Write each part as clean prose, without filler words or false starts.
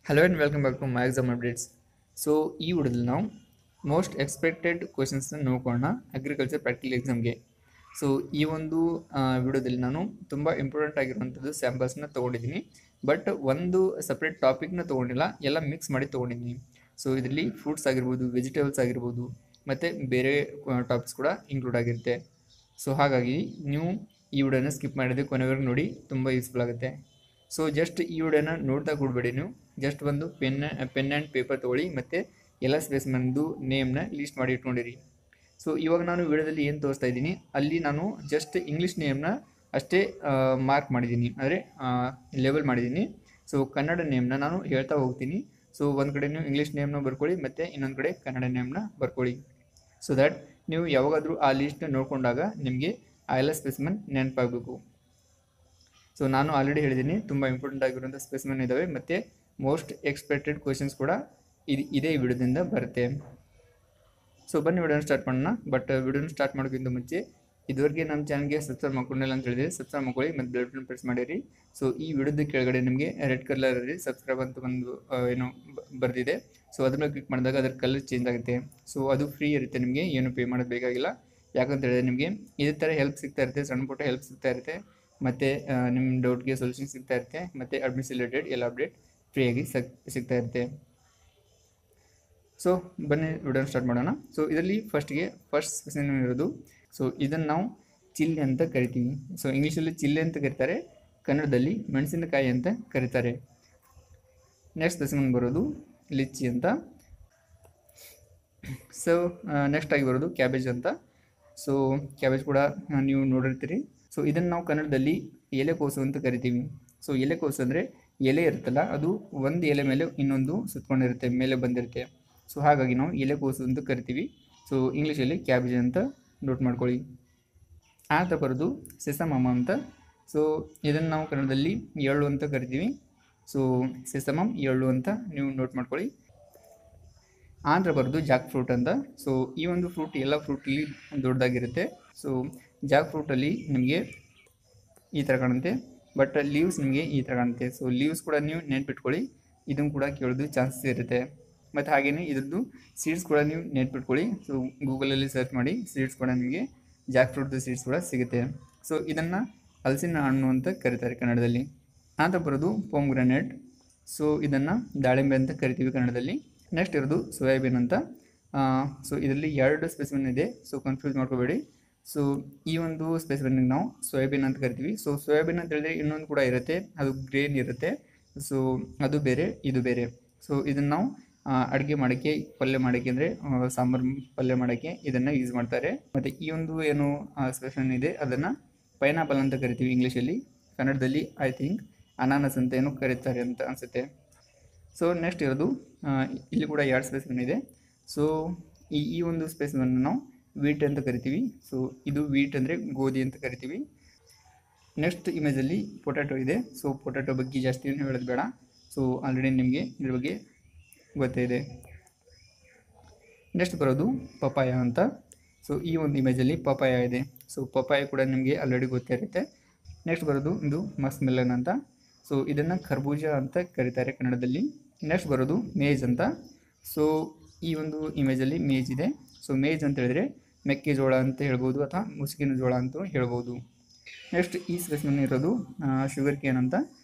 Hello and welcome back to my exam updates. So ಈ ವಿಡಿಯೋದಲ್ಲಿ ನಾವು ಮೋಸ್ಟ್ ಎಕ್ಸ್ಪೆಕ್ಟೆಡ್ ಕ್ವಶನ್ಸ್ನ ನೋಡೋಣ ಅಗ್ರಿಕಲ್ಚರ್ ಪ್ರಾಕ್ಟಿಕಲ್ ಎಕ್ಸಾಮ್ಗೆ. ಸೊ ಈ ಒಂದು ವಿಡಿಯೋದಲ್ಲಿ ನಾನು ತುಂಬ ಇಂಪಾರ್ಟೆಂಟ್ ಆಗಿರುವಂಥದ್ದು ಸ್ಯಾಂಪಲ್ಸ್ನ ತೊಗೊಂಡಿದ್ದೀನಿ. ಬಟ್ ಒಂದು ಸಪ್ರೇಟ್ ಟಾಪಿಕ್ನ ತೊಗೊಂಡಿಲ್ಲ, ಎಲ್ಲ ಮಿಕ್ಸ್ ಮಾಡಿ ತೊಗೊಂಡಿದ್ದೀನಿ. ಸೊ ಇದರಲ್ಲಿ ಫ್ರೂಟ್ಸ್ ಆಗಿರ್ಬೋದು, ವೆಜಿಟೇಬಲ್ಸ್ ಆಗಿರ್ಬೋದು, ಮತ್ತು ಬೇರೆ ಟಾಪಿಕ್ಸ್ ಕೂಡ ಇನ್ಕ್ಲೂಡ್ ಆಗಿರುತ್ತೆ. ಸೊ ಹಾಗಾಗಿ ನೀವು ಈ ವಿಡಿಯೋನ ಸ್ಕಿಪ್ ಮಾಡಿದ್ರೆ ಕೊನೆವರೆಗೂ ನೋಡಿ, ತುಂಬ ಯೂಸ್ಫುಲ್ ಆಗುತ್ತೆ. ಸೊ ಜಸ್ಟ್ ಈ ವಿಡಿಯೋನ ನೋಡ್ತಾ ಕೊಡಬೇಡಿ, ನೀವು ಜಸ್ಟ್ ಒಂದು ಪೆನ್ ಆ್ಯಂಡ್ ಪೇಪರ್ ತೊಗೊಳ್ಳಿ ಮತ್ತು ಎಲ್ಲ ಸ್ಪೇಸ್ಮನ್ದು ನೇಮ್ನ ಲೀಸ್ಟ್ ಮಾಡಿ ಇಟ್ಕೊಂಡಿರಿ. ಸೊ ಇವಾಗ ನಾನು ವಿಡಿಯೋದಲ್ಲಿ ಏನು ತೋರಿಸ್ತಾ ಇದ್ದೀನಿ ಅಲ್ಲಿ ನಾನು ಜಸ್ಟ್ ಇಂಗ್ಲೀಷ್ ನೇಮ್ನ ಅಷ್ಟೇ ಮಾರ್ಕ್ ಮಾಡಿದ್ದೀನಿ, ಅಂದರೆ ಲೆವೆಲ್ ಮಾಡಿದ್ದೀನಿ. ಸೊ ಕನ್ನಡ ನೇಮ್ನ ನಾನು ಹೇಳ್ತಾ ಹೋಗ್ತೀನಿ. ಸೊ ಒಂದು ಕಡೆ ನೀವು ಇಂಗ್ಲೀಷ್ ನೇಮ್ನ ಬರ್ಕೊಳ್ಳಿ ಮತ್ತು ಇನ್ನೊಂದು ಕಡೆ ಕನ್ನಡ ನೇಮ್ನ ಬರ್ಕೊಳ್ಳಿ. ಸೊ ದ್ಯಾಟ್ ನೀವು ಯಾವಾಗಾದರೂ ಆ ಲೀಸ್ಟ್ನ ನೋಡಿಕೊಂಡಾಗ ನಿಮಗೆ ಆ ಎಲ್ಲ ಸ್ಪೆಸಿಮನ್ ನೆನಪಾಗಬೇಕು. ಸೊ ನಾನು ಆಲ್ರೆಡಿ ಹೇಳಿದ್ದೀನಿ, ತುಂಬ ಇಂಪಾರ್ಟೆಂಟ್ ಆಗಿರುವಂಥ ಸ್ಪೆಸಿಮನ್ ಇದ್ದಾವೆ ಮತ್ತು ಮೋಸ್ಟ್ ಎಕ್ಸ್ಪೆಕ್ಟೆಡ್ ಕ್ವೆಶನ್ಸ್ ಕೂಡ ಇದೇ ವಿಡಿಯೋದಿಂದ ಬರುತ್ತೆ. ಸೊ ಬನ್ನಿ ವಿಡಿಯೋನ ಸ್ಟಾರ್ಟ್ ಮಾಡೋಣ. ಬಟ್ ವಿಡಿಯೋನ ಸ್ಟಾರ್ಟ್ ಮಾಡೋಕ್ಕಿಂತ ಮುಂಚೆ ಇದುವರೆಗೆ ನಮ್ಮ ಚಾನಲ್ಗೆ ಸಬ್ಸ್ಕ್ರೈಬ್ ಮಾಡ್ಕೊಂಡಿಲ್ಲ ಅಂತ ಹೇಳಿದ್ರೆ ಸಬ್ಸ್ಕ್ರೈಬ್ ಮಾಡ್ಕೊಳ್ಳಿ ಮತ್ತು ಬೆಲ್ ಬಟನ್ ಪ್ರೆಸ್ ಮಾಡಿರಿ. ಸೊ ಈ ವಿಡಿಯೋದ ಕೆಳಗಡೆ ನಿಮಗೆ ರೆಡ್ ಕಲರಲ್ಲಿ ಸಬ್ಸ್ಕ್ರೈಬ್ ಅಂತ ಒಂದು ಏನೋ ಬರೆದಿದೆ. ಸೊ ಅದ್ರ ಮೇಲೆ ಕ್ಲಿಕ್ ಮಾಡಿದಾಗ ಅದರ ಕಲರ್ ಚೇಂಜ್ ಆಗುತ್ತೆ. ಸೊ ಅದು ಫ್ರೀ ಇರುತ್ತೆ, ನಿಮಗೆ ಏನು ಪೇ ಮಾಡೋದು ಬೇಕಾಗಿಲ್ಲ. ಯಾಕಂತ ಹೇಳಿದ್ರೆ ನಿಮಗೆ ಇದೇ ಥರ ಹೆಲ್ಪ್ ಸಿಗ್ತಾ ಇರುತ್ತೆ, ಸಣ್ಣ ಪುಟ್ಟ ಹೆಲ್ಪ್ ಸಿಗ್ತಾ ಇರುತ್ತೆ ಮತ್ತು ನಿಮ್ಮ ಡೌಟ್ಗೆ ಸೊಲ್ಯೂಷನ್ ಸಿಗ್ತಾ ಇರುತ್ತೆ ಮತ್ತು ಅಡ್ಮಿಷನ್ ರಿಲೇಟೆಡ್ ಎಲ್ಲ ಅಪ್ಡೇಟ್ ಫ್ರೀಯಾಗಿ ಸಿಗ್ತಾ ಇರುತ್ತೆ. ಸೊ ಬನ್ನಿ ವಿಡಿಯೋನ ಸ್ಟಾರ್ಟ್ ಮಾಡೋಣ. ಸೊ ಇದರಲ್ಲಿ ಫಸ್ಟ್ ಸ್ಪೆಸಿಮನ್ ಇರೋದು, ಸೊ ಇದನ್ನು ನಾವು ಚಿಲ್ಲಿ ಅಂತ ಕರಿತೀವಿ. ಸೊ ಇಂಗ್ಲೀಷಲ್ಲಿ ಚಿಲ್ಲಿ ಅಂತ ಕರೀತಾರೆ, ಕನ್ನಡದಲ್ಲಿ ಮೆಣಸಿನಕಾಯಿ ಅಂತ ಕರೀತಾರೆ. ನೆಕ್ಸ್ಟ್ ಸ್ಪೆಸಿಮನ್ ಬರೋದು ಲಿಚ್ಚಿ ಅಂತ. ಸೊ ನೆಕ್ಸ್ಟ್ ಆಗಿ ಬರೋದು ಕ್ಯಾಬೇಜ್ ಅಂತ. ಸೊ ಕ್ಯಾಬೇಜ್ ಕೂಡ ನೀವು ನೋಡಿರ್ತೀರಿ. ಸೊ ಇದನ್ನು ನಾವು ಕನ್ನಡದಲ್ಲಿ ಎಲೆಕೋಸು ಅಂತ ಕರಿತೀವಿ. ಸೊ ಎಲೆಕೋಸು ಅಂದರೆ ಎಲೆ ಇರುತ್ತಲ್ಲ, ಅದು ಒಂದು ಎಲೆ ಮೇಲೆ ಇನ್ನೊಂದು ಸುತ್ಕೊಂಡಿರುತ್ತೆ, ಮೇಲೆ ಬಂದಿರುತ್ತೆ. ಸೊ ಹಾಗಾಗಿ ನಾವು ಎಲೆಕೋಸು ಅಂತ ಕರಿತೀವಿ. ಸೊ ಇಂಗ್ಲೀಷಲ್ಲಿ ಕ್ಯಾಬೇಜ್ ಅಂತ ನೋಟ್ ಮಾಡ್ಕೊಳ್ಳಿ. ಆ ಥರ ಬರೋದು ಸೆಸಮಮ್ ಅಂತ. ಸೊ ಇದನ್ನು ನಾವು ಕನ್ನಡದಲ್ಲಿ ಎಳ್ಳು ಅಂತ ಕರಿತೀವಿ. ಸೊ ಸೆಸಮಮ್ ಎಳ್ಳು ಅಂತ ನೀವು ನೋಟ್ ಮಾಡ್ಕೊಳ್ಳಿ. ಆ ಥರ ಬರೋದು ಜಾಕ್ ಫ್ರೂಟ್ ಅಂತ. ಸೊ ಈ ಒಂದು ಫ್ರೂಟ್ ಎಲ್ಲ ಫ್ರೂಟಲ್ಲಿ ದೊಡ್ಡದಾಗಿರುತ್ತೆ. ಸೊ ಜಾಕ್ ಫ್ರೂಟಲ್ಲಿ ನಿಮಗೆ ಈ ಥರ ಕಾಣುತ್ತೆ, ಬಟ್ ಲೀವ್ಸ್ ನಿಮಗೆ ಈ ಥರ ಕಾಣುತ್ತೆ. ಸೊ ಲೀವ್ಸ್ ಕೂಡ ನೀವು ನೆನ್ಪಿಟ್ಕೊಳ್ಳಿ, ಇದನ್ನು ಕೂಡ ಕೇಳೋದು ಚಾನ್ಸಸ್ ಇರುತ್ತೆ. ಮತ್ತು ಹಾಗೆಯೇ ಇದ್ರದ್ದು ಸೀಡ್ಸ್ ಕೂಡ ನೀವು ನೆನ್ಪಿಟ್ಕೊಳ್ಳಿ. ಸೊ ಗೂಗಲಲ್ಲಿ ಸರ್ಚ್ ಮಾಡಿ, ಸೀಡ್ಸ್ ಕೂಡ ನಿಮಗೆ ಜಾಕ್ ಫ್ರೂಟ್ದು ಸೀಡ್ಸ್ ಕೂಡ ಸಿಗುತ್ತೆ. ಸೊ ಇದನ್ನು ಹಲಸಿನ ಹಣ್ಣು ಅಂತ ಕರೀತಾರೆ ಕನ್ನಡದಲ್ಲಿ. ಅಂತ ಬರೋದು ಪೊಮ್ಗ್ರಾನೇಟ್. ಸೊ ಇದನ್ನು ದಾಳಿಂಬೆ ಅಂತ ಕರಿತೀವಿ ಕನ್ನಡದಲ್ಲಿ. ನೆಕ್ಸ್ಟ್ ಇರೋದು ಸೋಯಾಬೀನ್ ಅಂತ. ಸೊ ಇದರಲ್ಲಿ ಎರಡು ಸ್ಪೆಸಿಮನ್ ಇದೆ, ಸೊ ಕನ್ಫ್ಯೂಸ್ ಮಾಡ್ಕೋಬೇಡಿ. ಸೊ ಈ ಒಂದು ಸ್ಪೆಸಿಮನ್ನಿಗೆ ನಾವು ಸೋಯಾಬೀನ್ ಅಂತ ಕರಿತೀವಿ. ಸೊ ಸೋಯಾಬೀನ್ ಅಂತ ಹೇಳಿದ್ರೆ ಇನ್ನೊಂದು ಕೂಡ ಇರುತ್ತೆ, ಅದು ಗ್ರೇನ್ ಇರುತ್ತೆ. ಸೊ ಅದು ಬೇರೆ, ಇದು ಬೇರೆ. ಸೊ ಇದನ್ನು ನಾವು ಅಡುಗೆ ಮಾಡೋಕ್ಕೆ, ಪಲ್ಯ ಮಾಡೋಕ್ಕೆ, ಅಂದರೆ ಸಾಂಬಾರು ಪಲ್ಯ ಮಾಡೋಕ್ಕೆ ಇದನ್ನು ಯೂಸ್ ಮಾಡ್ತಾರೆ. ಮತ್ತು ಈ ಒಂದು ಏನು ಸ್ಪೆಸಿಮನ್ ಇದೆ ಅದನ್ನು ಪೈನಾಪಲ್ ಅಂತ ಕರಿತೀವಿ ಇಂಗ್ಲೀಷಲ್ಲಿ. ಕನ್ನಡದಲ್ಲಿ ಐ ಥಿಂಕ್ ಅನಾನಸ್ ಅಂತ ಏನು ಕರೀತಾರೆ ಅಂತ ಅನಿಸುತ್ತೆ. ಸೊ ನೆಕ್ಸ್ಟ್ ಇರೋದು ಇಲ್ಲಿ ಕೂಡ ಎರಡು ಸ್ಪೆಸಿಮನ್ ಇದೆ. ಸೊ ಈ ಒಂದು ಸ್ಪೆಸಿಮನ್ನು ನಾವು ವೀಟ್ ಅಂತ ಕರಿತೀವಿ. ಸೊ ಇದು ವೀಟ್ ಅಂದರೆ ಗೋಧಿ ಅಂತ ಕರಿತೀವಿ. ನೆಕ್ಸ್ಟ್ ಇಮೇಜಲ್ಲಿ ಪೊಟ್ಯಾಟೊ ಇದೆ. ಸೊ ಪೊಟ್ಯಾಟೊ ಬಗ್ಗೆ ಜಾಸ್ತಿ ಏನು ಹೇಳೋದು ಬೇಡ, ಸೊ ಆಲ್ರೆಡಿ ನಿಮಗೆ ಇದ್ರ ಬಗ್ಗೆ ಗೊತ್ತೇ ಇದೆ. ನೆಕ್ಸ್ಟ್ ಬರೋದು ಪಪಾಯ ಅಂತ. ಸೊ ಈ ಒಂದು ಇಮೇಜಲ್ಲಿ ಪಪಾಯ ಇದೆ. ಸೊ ಪಪಾಯ ಕೂಡ ನಿಮಗೆ ಆಲ್ರೆಡಿ ಗೊತ್ತೇ ಇರುತ್ತೆ. ನೆಕ್ಸ್ಟ್ ಬರೋದು ಇದು ಮಸ್ಕ್ ಮೆಲನ್ ಅಂತ. ಸೊ ಇದನ್ನು ಖರ್ಬೂಜ ಅಂತ ಕರೀತಾರೆ ಕನ್ನಡದಲ್ಲಿ. ನೆಕ್ಸ್ಟ್ ಬರೋದು ಮೇಜ್ ಅಂತ. ಸೊ ಈ ಒಂದು ಇಮೇಜಲ್ಲಿ ಮೇಜ್ ಇದೆ. ಸೊ ಮೇಜ್ ಅಂತ ಹೇಳಿದ್ರೆ ಮೆಕ್ಕೆಜೋಳ ಅಂತ ಹೇಳ್ಬೋದು, ಅಥವಾ ಮುಸುಕಿನ ಜೋಳ ಅಂತ ಹೇಳ್ಬೋದು. ನೆಕ್ಸ್ಟ್ ಈ ಸ್ಪೆಸಿಮನ್ ಇರೋದು ಶುಗರ್ ಕೇನ್ ಅಂತ,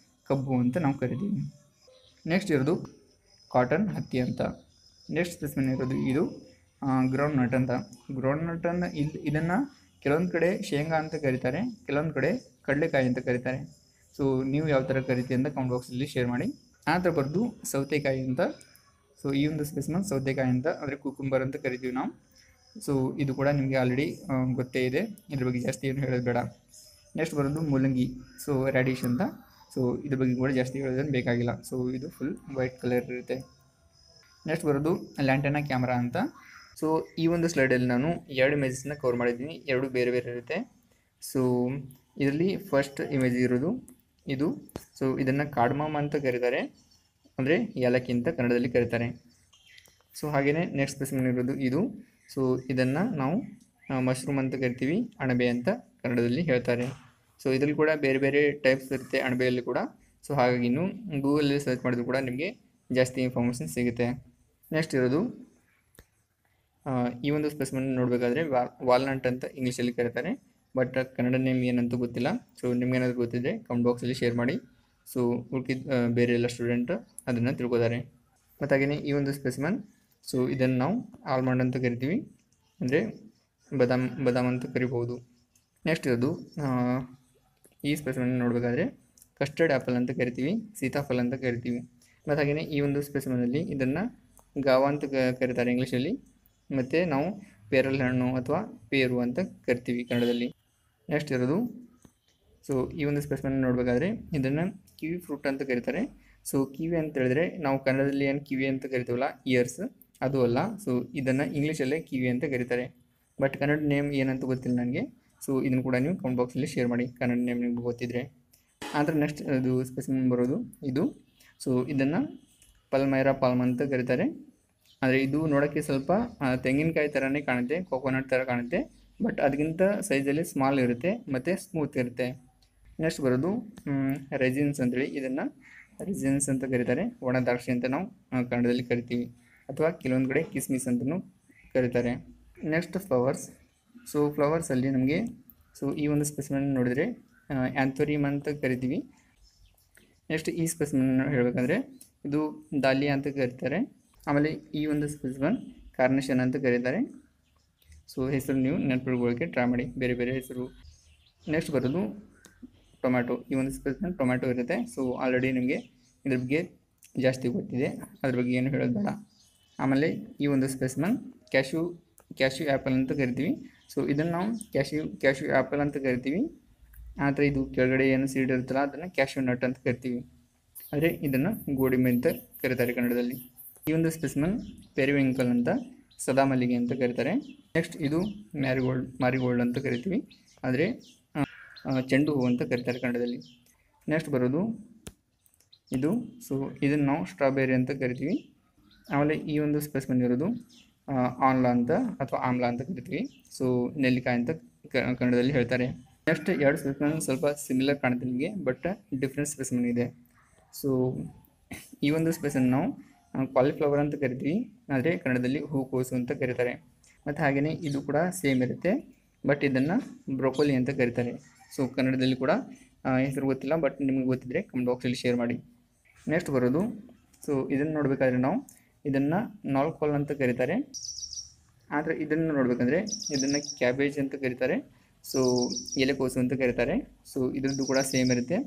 ಕಬ್ಬು ಅಂತ ನಾವು ಕರಿತೀವಿ. ನೆಕ್ಸ್ಟ್ ಇರೋದು ಕಾಟನ್, ಹತ್ತಿ ಅಂತ. ನೆಕ್ಸ್ಟ್ ಸ್ಪೆಸಿಮನ್ ಇರೋದು ಇದು ಗ್ರೌಂಡ್ ನಟ್ ಅಂತ. ಗ್ರೌಂಡ್ ನಟ್ಟನ್ನು ಇದನ್ನು ಕೆಲವೊಂದು ಕಡೆ ಶೇಂಗಾ ಅಂತ ಕರೀತಾರೆ, ಕೆಲವೊಂದು ಕಡೆ ಕಡಲೆಕಾಯಿ ಅಂತ ಕರೀತಾರೆ. ಸೊ ನೀವು ಯಾವ ಥರ ಕರಿತೀವಿ ಅಂತ ಕಮೆಂಟ್ ಬಾಕ್ಸಲ್ಲಿ ಶೇರ್ ಮಾಡಿ. ಆ ಥರ ಬರೋದು ಸೌತೆಕಾಯಿ ಅಂತ. ಸೊ ಈ ಒಂದು ಸ್ಪೆಸಿಮನ್ ಸೌತೆಕಾಯಿ ಅಂತ, ಅಂದರೆ ಕುಕುಂಬರ್ ಅಂತ ಕರಿತೀವಿ ನಾವು. ಸೊ ಇದು ಕೂಡ ನಿಮಗೆ ಆಲ್ರೆಡಿ ಗೊತ್ತೇ ಇದೆ, ಇದ್ರ ಬಗ್ಗೆ ಜಾಸ್ತಿ ಏನು ಹೇಳೋದು ಬೇಡ. ನೆಕ್ಸ್ಟ್ ಬರೋದು ಮೂಲಂಗಿ, ಸೊ ರ್ಯಾಡಿಶ್ ಅಂತ. ಸೊ ಇದ್ರ ಬಗ್ಗೆ ಕೂಡ ಜಾಸ್ತಿ ಹೇಳೋದೇನು ಬೇಕಾಗಿಲ್ಲ. ಸೊ ಇದು ಫುಲ್ ವೈಟ್ ಕಲರ್ ಇರುತ್ತೆ. ನೆಕ್ಸ್ಟ್ ಬರೋದು ಲ್ಯಾಂಟೆನಾ ಕ್ಯಾಮ್ರಾ ಅಂತ. ಸೊ ಈ ಒಂದು ಸ್ಲೈಡಲ್ಲಿ ನಾನು ಎರಡು ಇಮೇಜಸ್ನ ಕವರ್ ಮಾಡಿದ್ದೀನಿ, ಎರಡು ಬೇರೆ ಬೇರೆ ಇರುತ್ತೆ. ಸೊ ಇದರಲ್ಲಿ ಫಸ್ಟ್ ಇಮೇಜ್ ಇರೋದು ಇದು. ಸೊ ಇದನ್ನು ಕಾರ್ಡಮಮ್ ಅಂತ ಕರೀತಾರೆ, ಅಂದರೆ ಏಲಕ್ಕಿ ಅಂತ ಕನ್ನಡದಲ್ಲಿ ಕರೀತಾರೆ. ಸೊ ಹಾಗೆಯೇ ನೆಕ್ಸ್ಟ್ ಸ್ಪೆಸಿಮನ್ ಇರೋದು ಇದು. ಸೊ ಇದನ್ನು ನಾವು ಮಶ್ರೂಮ್ ಅಂತ ಕರಿತೀವಿ, ಅಣಬೆ ಅಂತ ಕನ್ನಡದಲ್ಲಿ ಹೇಳ್ತಾರೆ. ಸೊ ಇದರಲ್ಲಿ ಕೂಡ ಬೇರೆ ಬೇರೆ ಟೈಪ್ಸ್ ಇರುತ್ತೆ ಅಣಬೆಯಲ್ಲಿ ಕೂಡ. ಸೊ ಹಾಗಾಗಿ ನೀವು ಗೂಗಲಲ್ಲಿ ಸರ್ಚ್ ಮಾಡಿದ್ರು ಕೂಡ ನಿಮಗೆ ಜಾಸ್ತಿ ಇನ್ಫಾರ್ಮೇಷನ್ ಸಿಗುತ್ತೆ. ನೆಕ್ಸ್ಟ್ ಇರೋದು ಈ ಒಂದು ಸ್ಪೆಸಿಮೆನ್ ನೋಡಬೇಕಾದ್ರೆ ವಾಲ್ನಟ್ ಅಂತ ಇಂಗ್ಲೀಷಲ್ಲಿ ಕರೀತಾರೆ, ಬಟ್ ಕನ್ನಡ ನೇಮ್ ಏನಂತ ಗೊತ್ತಿಲ್ಲ. ಸೊ ನಿಮ್ಗೇನಾದರೂ ಗೊತ್ತಿದ್ದರೆ ಕಮೆಂಟ್ ಬಾಕ್ಸಲ್ಲಿ ಶೇರ್ ಮಾಡಿ. ಸೊ ಉಳ್ಕಿದ ಬೇರೆ ಎಲ್ಲ ಸ್ಟೂಡೆಂಟ್ ಅದನ್ನು ತಿಳ್ಕೊತಾರೆ. ಮತ್ತು ಹಾಗೆಯೇ ಈ ಒಂದು ಸ್ಪೆಸಿಮೆನ್, ಸೊ ಇದನ್ನು ನಾವು ಆಲ್ಮಂಡ್ ಅಂತ ಕರಿತೀವಿ, ಅಂದರೆ ಬದಾಮ್ ಅಂತ ಕರಿಬೋದು. ನೆಕ್ಸ್ಟ್ ಇರೋದು ಈ ಸ್ಪೆಸಿಮೆನ್ ನೋಡಬೇಕಾದ್ರೆ ಕಸ್ಟರ್ಡ್ ಆ್ಯಪಲ್ ಅಂತ ಕರಿತೀವಿ, ಸೀತಾಫಲ ಅಂತ ಕರಿತೀವಿ. ಮತ್ತು ಹಾಗೆಯೇ ಈ ಒಂದು ಸ್ಪೆಸಿಮೆನಲ್ಲಿ ಇದನ್ನು ಗಾವಾ ಅಂತ ಕರೀತಾರೆ ಇಂಗ್ಲೀಷಲ್ಲಿ, ಮತ್ತು ನಾವು ಪೇರಲ್ ಹಣ್ಣು ಅಥವಾ ಪೇರು ಅಂತ ಕರಿತೀವಿ ಕನ್ನಡದಲ್ಲಿ. ನೆಕ್ಸ್ಟ್ ಇರೋದು, ಸೊ ಈ ಒಂದು ಸ್ಪೆಸಿಮೆನ್ ನೋಡಬೇಕಾದ್ರೆ ಇದನ್ನು ಕಿವಿ ಫ್ರೂಟ್ ಅಂತ ಕರೀತಾರೆ. ಸೊ ಕಿವಿ ಅಂತ ಹೇಳಿದ್ರೆ ನಾವು ಕನ್ನಡದಲ್ಲಿ ಏನು ಕಿವಿ ಅಂತ ಕರಿತೀವಲ್ಲ, ಇಯರ್ಸ್, ಅದು ಅಲ್ಲ. ಸೊ ಇದನ್ನು ಇಂಗ್ಲೀಷಲ್ಲೇ ಕಿವಿ ಅಂತ ಕರೀತಾರೆ, ಬಟ್ ಕನ್ನಡ ನೇಮ್ ಏನಂತ ಗೊತ್ತಿಲ್ಲ ನನಗೆ. ಸೊ ಇದನ್ನು ಕೂಡ ನೀವು ಕಮೆಂಟ್ ಬಾಕ್ಸಲ್ಲಿ ಶೇರ್ ಮಾಡಿ ಕನ್ನಡ ನೇಮ್ ನಿಮ್ಗೆ ಗೊತ್ತಿದ್ರೆ. ಆದರೆ ನೆಕ್ಸ್ಟ್ ಅದು ಸ್ಪೆಸಿಮೆನ್ ಬರೋದು ಇದು. ಸೊ ಇದನ್ನು ಪಲ್ಮೈರಾ ಪಾಲ್ಮ್ ಅಂತ ಕರೀತಾರೆ. ಆದರೆ ಇದು ನೋಡೋಕ್ಕೆ ಸ್ವಲ್ಪ ತೆಂಗಿನಕಾಯಿ ಥರನೇ ಕಾಣುತ್ತೆ, ಕೋಕೋನಟ್ ಥರ ಕಾಣುತ್ತೆ, ಬಟ್ ಅದಕ್ಕಿಂತ ಸೈಜಲ್ಲಿ ಸ್ಮಾಲ್ ಇರುತ್ತೆ ಮತ್ತು ಸ್ಮೂತ್ ಇರುತ್ತೆ. ನೆಕ್ಸ್ಟ್ ಬರೋದು ರೆಜಿನ್ಸ್ ಅಂತೇಳಿ, ಇದನ್ನು ರೆಜಿನ್ಸ್ ಅಂತ ಕರೀತಾರೆ. ಒಣ ದ್ರಾಕ್ಷಿ ಅಂತ ನಾವು ಕನ್ನಡದಲ್ಲಿ ಕರಿತೀವಿ, ಅಥವಾ ಕೆಲವೊಂದು ಕಡೆ ಕಿಸ್ಮಿಸ್ ಅಂತಲೂ ಕರೀತಾರೆ. Next flowers. ಸೊ ಫ್ಲವರ್ಸಲ್ಲಿ ನಮಗೆ, ಸೊ ಈ ಒಂದು ಸ್ಪೆಸಿಮೆನ್ ನೋಡಿದರೆ ಆ್ಯಂಥೋರಿಯಮ್ ಅಂತ ಕರಿತೀವಿ. ನೆಕ್ಸ್ಟ್ ಈ ಸ್ಪೆಸಿಮೆನ್ ಹೇಳಬೇಕಂದ್ರೆ ಇದು ಡಾಲಿಯಾ ಅಂತ ಕರೀತಾರೆ. ಆಮೇಲೆ ಈ ಒಂದು ಸ್ಪೆಸಿಮೆನ್ ಕಾರ್ನೇಷನ್ ಅಂತ ಕರೀತಾರೆ. ಸೊ ಹೆಸರು ನೀವು ನೆನಪಿಟ್ಕೊಳ್ಳೋಕ್ಕೆ ಟ್ರೈ ಮಾಡಿ, ಬೇರೆ ಬೇರೆ ಹೆಸರು. ನೆಕ್ಸ್ಟ್ ಬರೋದು ಟೊಮ್ಯಾಟೊ. ಈ ಒಂದು ಸ್ಪೆಸಿಮೆನ್ ಟೊಮ್ಯಾಟೊ ಇರುತ್ತೆ. ಸೊ ಆಲ್ರೆಡಿ ನಿಮಗೆ ಇದ್ರ ಬಗ್ಗೆ ಜಾಸ್ತಿ ಗೊತ್ತಿದೆ, ಅದ್ರ ಬಗ್ಗೆ ಏನು ಹೇಳೋದು ಬೇಡ. ಆಮೇಲೆ ಈ ಒಂದು ಸ್ಪೆಸಿಮೆನ್ ಕ್ಯಾಶ್ಯೂ ಆ್ಯಪಲ್ ಅಂತ ಕರಿತೀವಿ. ಸೊ ಇದನ್ನು ನಾವು ಕ್ಯಾಶ್ಯೂ ಆ್ಯಪಲ್ ಅಂತ ಕರಿತೀವಿ. ಆದರೆ ಇದು ಕೆಳಗಡೆ ಏನು ಸೀಡ್ ಇರುತ್ತಲ್ಲ ಅದನ್ನು ಕ್ಯಾಶ್ಯೂ ನಟ್ ಅಂತ ಕರಿತೀವಿ, ಆದರೆ ಇದನ್ನು ಗೋಡಂಬಿ ಅಂತ ಕರೀತಾರೆ ಕನ್ನಡದಲ್ಲಿ. ಈ ಒಂದು ಸ್ಪೆಸಿಮೆನ್ ಪೆರಿವಿಂಕಲ್ ಅಂತ, ಸದಾ ಮಲ್ಲಿಗೆ ಅಂತ ಕರೀತಾರೆ. ನೆಕ್ಸ್ಟ್ ಇದು ಮಾರಿಗೋಲ್ಡ್ ಅಂತ ಕರಿತೀವಿ, ಆದರೆ ಚೆಂಡು ಹೂವು ಅಂತ ಕರೀತಾರೆ ಕನ್ನಡದಲ್ಲಿ. ನೆಕ್ಸ್ಟ್ ಬರೋದು ಇದು. ಸೊ ಇದನ್ನು ನಾವು ಸ್ಟ್ರಾಬೆರಿ ಅಂತ ಕರಿತೀವಿ. ಆಮೇಲೆ ಈ ಒಂದು ಸ್ಪೆಸಿಮೆನ್ ಇರೋದು ಆಮ್ಲ ಅಂತ ಅಥವಾ ಆಮ್ಲ ಅಂತ ಕರಿತೀವಿ. ಸೊ ನೆಲ್ಲಿಕಾಯಿ ಅಂತ ಕನ್ನಡದಲ್ಲಿ ಹೇಳ್ತಾರೆ. ನೆಕ್ಸ್ಟ್ ಎರಡು ಸ್ಪೆಸಿಮೆನ್ ಸ್ವಲ್ಪ ಸಿಮಿಲರ್ ಕಾಣುತ್ತೆ ನಿಮಗೆ, ಬಟ್ ಡಿಫ್ರೆಂಟ್ ಸ್ಪೆಸಿಮೆನ್ ಇದೆ. ಸೊ ಈ ಒಂದು ಸ್ಪೆಸಿಮೆನ್ ನಾವು ಕಾಲಿಫ್ಲವರ್ ಅಂತ ಕರಿತೀವಿ, ಆದರೆ ಕನ್ನಡದಲ್ಲಿ ಹೂಕೋಸು ಅಂತ ಕರೀತಾರೆ. ಮತ್ತು ಹಾಗೆಯೇ ಇದು ಕೂಡ ಸೇಮ್ ಇರುತ್ತೆ, ಬಟ್ ಇದನ್ನು ಬ್ರೊಕೊಲಿ ಅಂತ ಕರೀತಾರೆ. ಸೊ ಕನ್ನಡದಲ್ಲಿ ಕೂಡ ಹೆಸರು ಗೊತ್ತಿಲ್ಲ, ಬಟ್ ನಿಮಗೆ ಗೊತ್ತಿದ್ದರೆ ಕಮೆಂಟ್ ಬಾಕ್ಸಲ್ಲಿ ಶೇರ್ ಮಾಡಿ. ನೆಕ್ಸ್ಟ್ ಬರೋದು, ಸೊ ಇದನ್ನು ನೋಡಬೇಕಾದ್ರೆ ನಾವು ಇದನ್ನು ನಾಲ್ಕೋಲ್ ಅಂತ ಕರೀತಾರೆ. ಆದರೆ ಇದನ್ನು ನೋಡಬೇಕಂದ್ರೆ ಇದನ್ನು ಕ್ಯಾಬೇಜ್ ಅಂತ ಕರೀತಾರೆ. ಸೊ ಎಲೆಕೋಸು ಅಂತ ಕರೀತಾರೆ. ಸೊ ಇದ್ರದ್ದು ಕೂಡ ಸೇಮ್ ಇರುತ್ತೆ.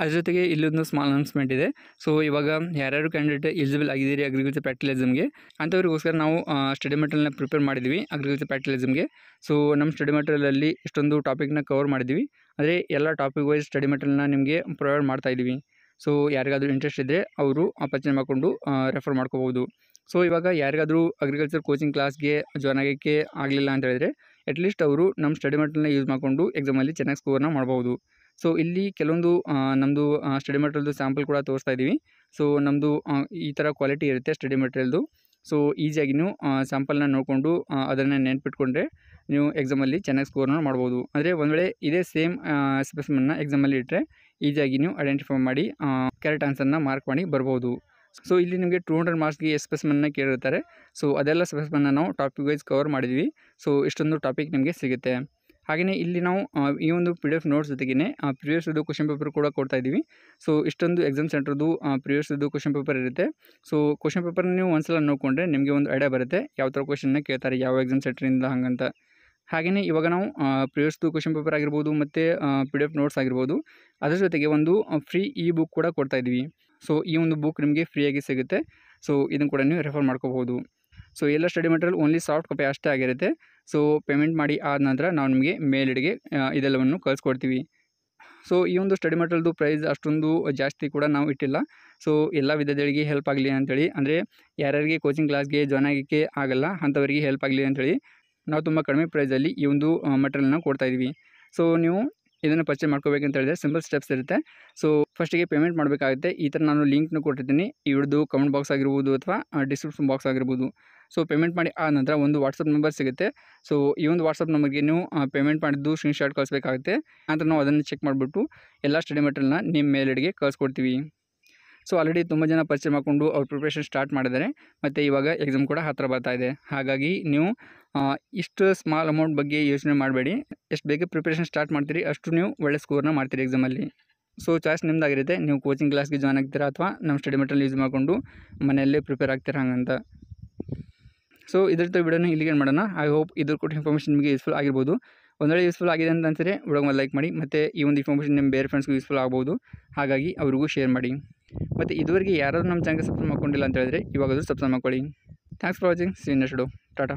ಅದ್ರ ಜೊತೆಗೆ ಇಲ್ಲೊಂದು ಸ್ಮಾಲ್ ಅನೌನ್ಸ್ಮೆಂಟ್ ಇದೆ. ಸೊ ಇವಾಗ ಯಾರ್ಯಾರು ಕ್ಯಾಂಡಿಡೇಟ್ ಎಲಿಜಿಬಲ್ ಆಗಿದ್ದೀರಿ ಅಗ್ರಿಕಲ್ಚರ್ ಪ್ರಾಕ್ಟಿಕಲ್ ಎಕ್ಸಾಮ್ಗೆ ಅಂಥವ್ರಿಗೋಸ್ಕರ ನಾವು ಸ್ಟಡಿ ಮೆಟೀರಿಯಲ್ನ ಪ್ರಿಪೇರ್ ಮಾಡಿದ್ವಿ ಅಗ್ರಿಕಲ್ಚರ್ ಪ್ರಾಕ್ಟಿಕಲ್ ಎಕ್ಸಾಮ್ಗೆ. ಸೊ ನಮ್ಮ ಸ್ಟಡಿ ಮೆಟೀರಿಯಲಲ್ಲಿ ಇಷ್ಟೊಂದು ಟಾಪಿಕ್ನ ಕವರ್ ಮಾಡಿದ್ವಿ, ಅಂದರೆ ಎಲ್ಲ ಟಾಪಿಕ್ ವೈಸ್ ಸ್ಟಡಿ ಮೆಟೀರಿಯಲ್ನ ನಿಮಗೆ ಪ್ರೊವೈಡ್ ಮಾಡ್ತಾಯಿದ್ದೀವಿ. ಸೊ ಯಾರಿಗಾದರೂ ಇಂಟ್ರೆಸ್ಟ್ ಇದ್ದರೆ ಅವರು ಪರ್ಚೇಸ್ ಮಾಡಿಕೊಂಡು ರೆಫರ್ ಮಾಡ್ಕೋಬೋದು. ಸೊ ಇವಾಗ ಯಾರಿಗಾದರೂ ಅಗ್ರಿಕಲ್ಚರ್ ಕೋಚಿಂಗ್ ಕ್ಲಾಸ್ಗೆ ಜಾಯ್ನ್ ಆಗೋಕ್ಕೆ ಆಗಲಿಲ್ಲ ಅಂತ ಹೇಳಿದರೆ ಅಟ್ಲೀಸ್ಟ್ ಅವರು ನಮ್ಮ ಸ್ಟಡಿ ಮೆಟೀರಿಯಲ್ನ ಯೂಸ್ ಮಾಡಿಕೊಂಡು ಎಕ್ಸಾಮಲ್ಲಿ ಚೆನ್ನಾಗಿ ಸ್ಕೋರ್ನ ಮಾಡ್ಬೋದು. ಸೊ ಇಲ್ಲಿ ಕೆಲವೊಂದು ನಮ್ಮದು ಸ್ಟಡಿ ಮೆಟೀರಿಯಲ್ದು ಸ್ಯಾಂಪಲ್ ಕೂಡ ತೋರಿಸ್ತಾ ಇದ್ದೀವಿ. ಸೊ ನಮ್ಮದು ಈ ಥರ ಕ್ವಾಲಿಟಿ ಇರುತ್ತೆ ಸ್ಟಡಿ ಮೆಟೀರಿಯಲ್ದು. ಸೊ ಈಸಿಯಾಗಿ ನೀವು ಸ್ಯಾಂಪಲ್ನ ನೋಡಿಕೊಂಡು ಅದನ್ನು ನೆನ್ಪಿಟ್ಕೊಂಡ್ರೆ ನೀವು ಎಕ್ಸಾಮಲ್ಲಿ ಚೆನ್ನಾಗಿ ಸ್ಕೋರ್ನ ಮಾಡ್ಬೋದು. ಅಂದರೆ ಒಂದು ವೇಳೆ ಇದೇ ಸೇಮ್ ಸ್ಪೆಸಿಮೆನ್ನ ಎಕ್ಸಾಮಲ್ಲಿ ಇಟ್ಟರೆ ಈಸಿಯಾಗಿ ನೀವು ಐಡೆಂಟಿಫೈ ಮಾಡಿ ಕರೆಕ್ಟ್ ಆನ್ಸರ್ನ ಮಾರ್ಕ್ ಮಾಡಿ ಬರ್ಬೋದು. ಸೊ ಇಲ್ಲಿ ನಿಮಗೆ 200 ಮಾರ್ಕ್ಸ್ಗೆ ಎಷ್ಟು ಸ್ಪೆಸಿಮೆನ್ನ ಕೇಳಿರ್ತಾರೆ. ಸೊ ಅದೆಲ್ಲ ಸ್ಪೆಸಿಮೆನ್ನ ನಾವು ಟಾಪಿಕ್ ವೈಸ್ ಕವರ್ ಮಾಡಿದ್ವಿ. ಸೊ ಇಷ್ಟೊಂದು ಟಾಪಿಕ್ ನಿಮಗೆ ಸಿಗುತ್ತೆ. ಹಾಗೆಯೇ ಇಲ್ಲಿ ನಾವು ಈ ಒಂದು PDF ನೋಟ್ಸ್ ಜೊತೆಗೇ ಪ್ರಿವಿಯಸ್ ಇದು ಕ್ವಶನ್ ಪೇಪರ್ ಕೂಡ ಕೊಡ್ತಾ ಇದ್ದೀವಿ. ಸೊ ಇಷ್ಟೊಂದು ಎಕ್ಸಾಮ್ ಸೆಂಟ್ರದ್ದು ಪ್ರಿವಿಯಸ್ ಇದು ಕ್ವಶನ್ ಪೇಪರ್ ಇರುತ್ತೆ. ಸೊ ಕ್ವಶನ್ ಪೇಪರ್ನ ನೀವು ಒಂದ್ಸಲ ನೋಡಿಕೊಂಡ್ರೆ ನಿಮಗೆ ಒಂದು ಐಡಿಯಾ ಬರುತ್ತೆ ಯಾವ ಥರ ಕ್ವಶನ್ನ ಕೇಳ್ತಾರೆ, ಯಾವ ಎಕ್ಸಾಮ್ ಸೆಂಟ್ರಿಂದ ಹಾಗಂತ. ಹಾಗೆಯೇ ಇವಾಗ ನಾವು ಪ್ರಿವಿಯಸ್ದು ಕ್ವಶನ್ ಪೇಪರ್ ಆಗಿರ್ಬೋದು ಮತ್ತು PDF ನೋಟ್ಸ್ ಆಗಿರ್ಬೋದು, ಅದ್ರ ಜೊತೆಗೆ ಒಂದು ಫ್ರೀ ಬುಕ್ ಕೂಡ ಕೊಡ್ತಾ ಇದ್ದೀವಿ. ಸೊ ಈ ಒಂದು ಬುಕ್ ನಿಮಗೆ ಫ್ರೀಯಾಗಿ ಸಿಗುತ್ತೆ. ಸೊ ಇದನ್ನು ಕೂಡ ನೀವು ರೆಫರ್ ಮಾಡ್ಕೋಬೋದು. ಸೊ ಎಲ್ಲ study material only soft copy ಅಷ್ಟೇ ಆಗಿರುತ್ತೆ. ಸೊ ಪೇಮೆಂಟ್ ಮಾಡಿ ಆದ ನಂತರ ನಾವು ನಿಮಗೆ ಮೇಲ್ ಐಡಿಗೆ ಇದೆಲ್ಲವನ್ನು ಕಳಿಸ್ಕೊಡ್ತೀವಿ. ಸೊ ಈ ಒಂದು ಸ್ಟಡಿ ಮೆಟೀರಿಯಲ್ದು ಪ್ರೈಸ್ ಅಷ್ಟೊಂದು ಜಾಸ್ತಿ ಕೂಡ ನಾವು ಇಟ್ಟಿಲ್ಲ. ಸೊ ಎಲ್ಲ ವಿದ್ಯಾರ್ಥಿಗಳಿಗೆ ಹೆಲ್ಪ್ ಆಗಲಿ ಅಂಥೇಳಿ, ಅಂದರೆ ಯಾರ್ಯಾರಿಗೆ ಕೋಚಿಂಗ್ ಕ್ಲಾಸ್ಗೆ ಜಾಯ್ನ್ ಆಗೋಕ್ಕೆ ಆಗಲ್ಲ ಅಂಥವರಿಗೆ ಹೆಲ್ಪ್ ಆಗಲಿ ಅಂಥೇಳಿ ನಾವು ತುಂಬ ಕಡಿಮೆ ಪ್ರೈಸಲ್ಲಿ ಈ ಒಂದು ಮಟೀರಿಯಲ್ನ ಕೊಡ್ತಾಯಿದ್ವಿ. ಸೊ ನೀವು ಇದನ್ನು ಪರ್ಚೇಸ್ ಮಾಡ್ಕೋಬೇಕಂತ ಹೇಳಿದ್ರೆ ಸಿಂಪಲ್ ಸ್ಟೆಪ್ಸ್ ಇರುತ್ತೆ. ಸೊ ಫಸ್ಟಿಗೆ ಪೇಮೆಂಟ್ ಮಾಡಬೇಕಾಗುತ್ತೆ. ಈ ಥರ ನಾನು ಲಿಂಕ್ನ ಕೊಟ್ಟಿರ್ತೀನಿ, ಇವ್ರದ್ದು ಕಮೆಂಟ್ ಬಾಕ್ಸ್ ಆಗಿರ್ಬೋದು ಅಥವಾ ಡಿಸ್ಕ್ರಿಪ್ಷನ್ ಬಾಕ್ಸ್ ಆಗಿರ್ಬೋದು. ಸೊ ಪೇಮೆಂಟ್ ಮಾಡಿ ಆದ ನಂತರ ಒಂದು ವಾಟ್ಸಪ್ ನಂಬರ್ ಸಿಗುತ್ತೆ. ಸೊ ಈ ಒಂದು ವಾಟ್ಸಪ್ ನಂಬರ್ಗೆ ನೀವು ಪೇಮೆಂಟ್ ಮಾಡಿದ್ದು ಸ್ಕ್ರೀನ್ಶಾಟ್ ಕಳಿಸ್ಬೇಕಾಗುತ್ತೆ. ನಂತರ ನಾವು ಅದನ್ನು ಚೆಕ್ ಮಾಡಿಬಿಟ್ಟು ಎಲ್ಲ ಸ್ಟಡಿ ಮೆಟೀರಿಯಲ್ನ ನಿಮ್ಮ ಮೇಲ್ ಐಡಿಗೆ ಕಳಿಸ್ಕೊಡ್ತೀವಿ. ಸೊ ಆಲ್ರೆಡಿ ತುಂಬ ಜನ ಪರಿಚಯ ಮಾಡಿಕೊಂಡು ಅವ್ರ ಪ್ರಿಪ್ರೇಷನ್ ಸ್ಟಾರ್ಟ್ ಮಾಡಿದ್ದಾರೆ ಮತ್ತು ಇವಾಗ ಎಕ್ಸಾಮ್ ಕೂಡ ಹತ್ತಿರ ಬರ್ತಾ ಇದೆ. ಹಾಗಾಗಿ ನೀವು ಇಷ್ಟು ಸ್ಮಾಲ್ ಅಮೌಂಟ್ ಬಗ್ಗೆ ಯೋಚನೆ ಮಾಡಬೇಡಿ. ಎಷ್ಟು ಬೇಗ ಪ್ರಿಪ್ರೇಷನ್ ಸ್ಟಾರ್ಟ್ ಮಾಡ್ತೀರಿ ಅಷ್ಟು ನೀವು ಒಳ್ಳೆ ಸ್ಕೋರ್ನ ಮಾಡ್ತೀರಿ ಎಕ್ಸಾಮಲ್ಲಿ. ಸೊ ಚಾಯ್ಸ್ ನಿಮ್ಮದಾಗಿರುತ್ತೆ, ನೀವು ಕೋಚಿಂಗ್ ಕ್ಲಾಸ್ಗೆ ಜಾಯ್ನ್ ಆಗ್ತೀರಾ ಅಥವಾ ನಮ್ಮ ಸ್ಟಡಿ ಮೆಟೀರಿಯಲ್ ಯೂಸ್ ಮಾಡಿಕೊಂಡು ಮನೆಯಲ್ಲೇ ಪ್ರಿಪೇರ್ ಆಗ್ತೀರಾ ಹಂಗಂತ. ಸೊ ಇದ್ರ ವಿಡಿಯೋನ ಇಲ್ಲಿಗೆ ಮಾಡೋಣ. ಐ ಹೋಪ್ ಇದ್ರ ಕೊಟ್ಟು ಇನ್ಫಾರ್ಮೇಷನ್ ನಿಮಗೆ ಯೂಸ್ಫುಲ್ ಆಗಿರ್ಬೋದು. ಒಂದು ವೇಳೆ ಯೂಸ್ಫುಲ್ ಆಗಿದೆ ಅಂತ ಅನ್ಸಿದ್ರೆ ವಿಡಿಯೋಗೆ ಲೈಕ್ ಮಾಡಿ, ಮತ್ತು ಈ ಒಂದು ಇನ್ಫಾರ್ಮೇಷನ್ ನಿಮ್ಮ ಬೇರೆ ಫ್ರೆಂಡ್ಸ್ಗೂ ಯೂಸ್ಫುಲ್ ಆಗ್ಬೋದು, ಹಾಗಾಗಿ ಅವ್ರಿಗೂ ಶೇರ್ ಮಾಡಿ. ಮತ್ತು ಇದುವರೆಗೆ ಯಾರಾದರೂ ನಮ್ಮ ಚಾನಲ್ಗೆ ಸಬ್ಸ್ಕ್ರೈಬ್ ಮಾಡ್ಕೊಂಡಿಲ್ಲ ಅಂತ ಹೇಳಿದ್ರೆ ಇವಾಗಾದರೂ ಸಬ್ಸ್ಕ್ರೈಬ್ ಮಾಡ್ಕೊಳ್ಳಿ. Thanks for watching. See you next video. Tata.